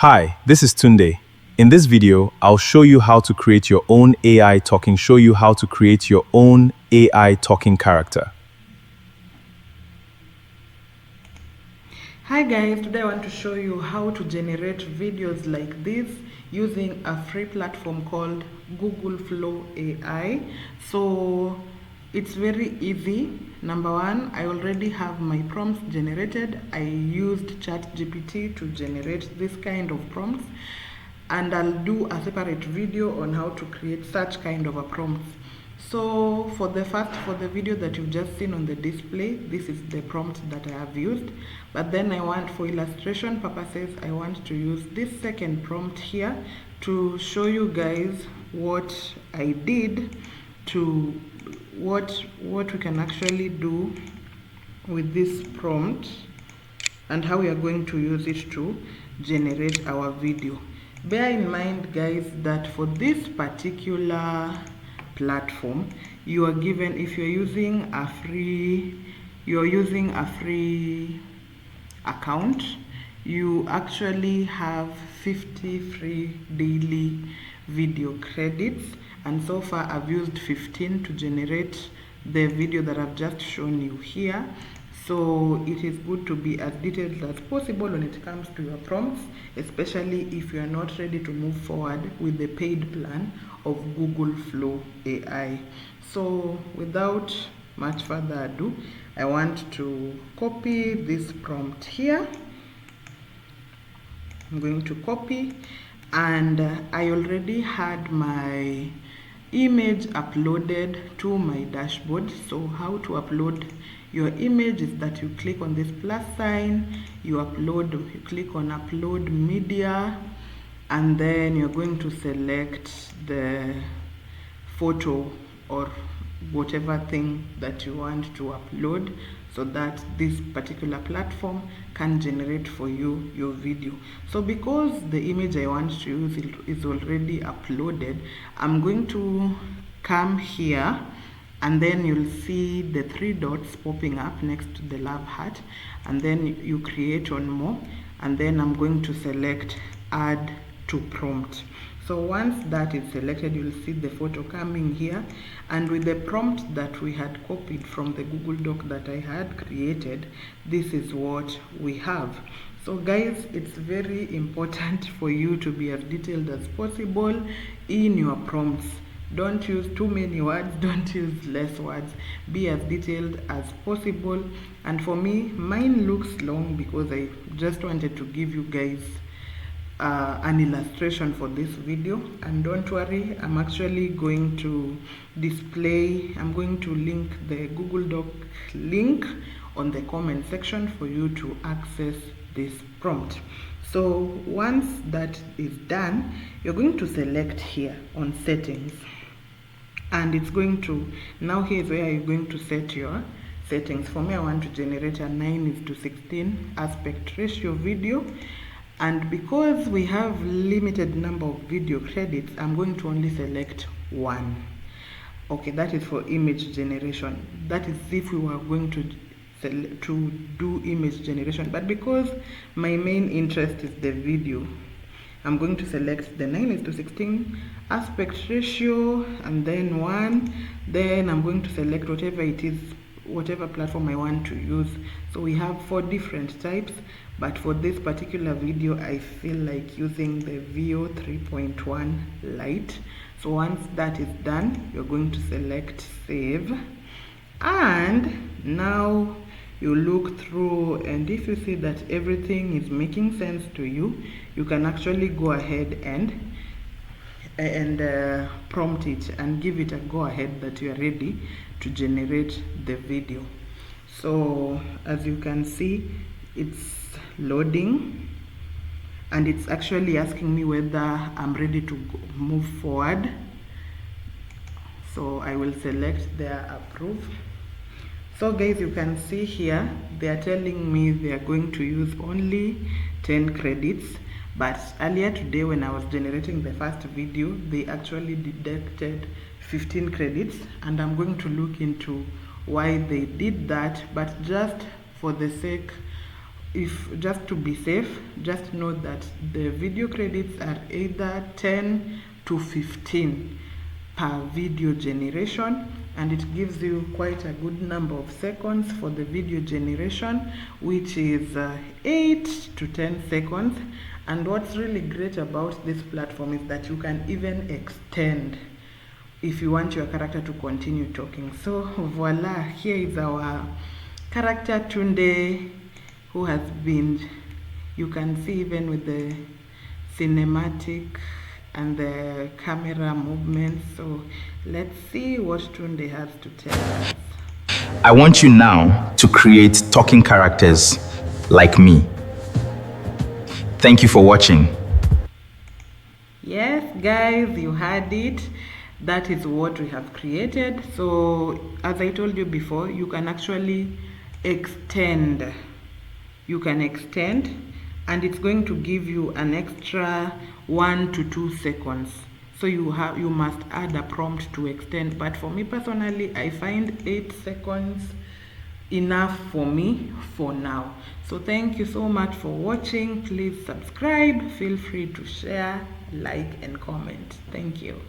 Hi, this is Tunde. In this video, I'll show you how to create your own AI talking, show you how to create your own AI talking character. Hi guys, today I want to show you how to generate videos like this using a free platform called Google Flow AI. So it's very easy. Number one, I already have my prompts generated. I used ChatGPT to generate this kind of prompts, and I'll do a separate video on how to create such kind of a prompts. So for the video that you've just seen on the display, this is the prompt that I have used. But then I want, for illustration purposes, I want to use this second prompt here to show you guys what I did, to what we can actually do with this prompt and how we are going to use it to generate our video. Bear in mind guys that for this particular platform, you are given, if you're using a free account, you actually have 50 free daily video credits, and so far I've used 15 to generate the video that I've just shown you here. So it is good to be as detailed as possible when it comes to your prompts, especially if you are not ready to move forward with the paid plan of Google Flow AI. So without much further ado, I want to copy this prompt here. I'm going to copy, and I already had my image uploaded to my dashboard. So how to upload your image is that you click on this plus sign, you click on upload media, and then you're going to select the photo or whatever thing that you want to upload, so that this particular platform can generate for you your video. So because the image I want to use is already uploaded, I'm going to come here, and then you'll see the three dots popping up next to the love heart, and then you create on more, and then I'm going to select add to prompt. So once that is selected, you'll see the photo coming here, and with the prompt that we had copied from the Google Doc that I had created, this is what we have. So guys, it's very important for you to be as detailed as possible in your prompts. Don't use too many words, don't use less words. Be as detailed as possible. And for me, mine looks long because I just wanted to give you guys an illustration for this video. And don't worry, I'm actually going to I'm going to link the Google Doc link on the comment section for you to access this prompt. So once that is done, you're going to select here on settings, and it's going to, now here's where you're going to set your settings. For me, I want to generate a 9:16 aspect ratio video, and because we have limited number of video credits, I'm going to only select one. Okay, that is for image generation. That is if we were going to do image generation, but because my main interest is the video, I'm going to select the 9:16 aspect ratio, and then 1. Then I'm going to select whatever it is, whatever platform I want to use. So we have 4 different types, but for this particular video I feel like using the Veo 3.1 Lite. So once that is done, you're going to select save, and now you look through, and if you see that everything is making sense to you, you can actually go ahead and prompt it and give it a go ahead that you are ready to generate the video. So as you can see, it's loading, and it's actually asking me whether I'm ready to move forward. So I will select there, approve. So guys, you can see here they are telling me they are going to use only 10 credits, but earlier today when I was generating the first video, they actually deducted 15 credits, and I'm going to look into why they did that. But just for the sake if just to be safe, just know that the video credits are either 10 to 15 per video generation, and it gives you quite a good number of seconds for the video generation, which is 8 to 10 seconds. And what's really great about this platform is that you can even extend if you want your character to continue talking. So voila, here is our character Tunde, who has been, you can see even with the cinematic and the camera movements. So let's see what Tunde has to tell us. I want you now to create talking characters like me. Thank you for watching. Yes, guys, you heard it. That is what we have created. So as I told you before, you can actually extend. You can extend, and it's going to give you an extra 1 to 2 seconds. So you must add a prompt to extend. But for me personally, I find 8 seconds enough for me for now. So thank you so much for watching. Please subscribe, feel free to share, like and comment. Thank you.